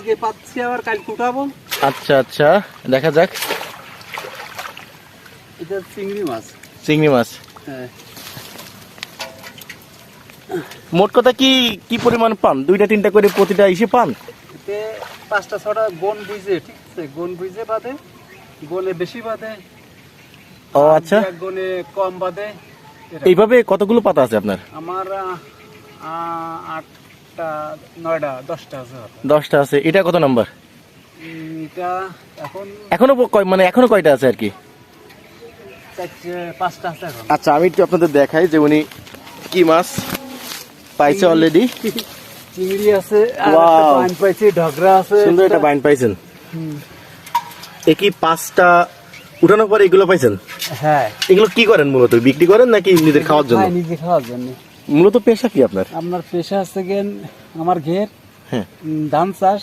আজকে পাচ্ছি আবার কালকে উঠাবো। আচ্ছা আচ্ছা, দেখা যাক। এটা চিংড়ি মাছ। চিংড়ি মাছ। হ্যাঁ, মোট কথা কি কি পরিমাণ পান? 2-3টা করে প্রতিটা ইসে পান? এতে 5টা-6টা গোন বুঝে, ঠিক আছে, গোন বুঝে বাদে, গোনে বেশি বাদে। ও আচ্ছা, আর গোনে কম বাদে। এইভাবে কতগুলো পাতা আছে আপনার? আমার 8টা 9টা 10টা আছে হয়তো। 10টা আছে। এটা কত নাম্বার? এটা এখন এখনো মানে এখনো কয়টা আছে আর কি? 5টা আছে এখন। আচ্ছা, আমি একটু আপনাদের দেখাই যে উনি কি মাছ পাইছে অলরেডি। চিংড়ি আছে, আর Wow! একটা বাইন পাইছি, ঢগরা আছে। সুন্দর একটা বাইন পাইছেন। এ কি 5টা উঠানোর পরে এগুলো পাইছেন? হ্যাঁ, এগুলো কি করেন মূলত? বিক্রি করেন নাকি নিজেদের খাওয়ার জন্য? হ্যাঁ, নিজে খাওয়ার জন্য। মূলত পেশা কি আপনার? আপনার পেশা আছে গেন আমার ঘের, হ্যাঁ। ধান চাষ,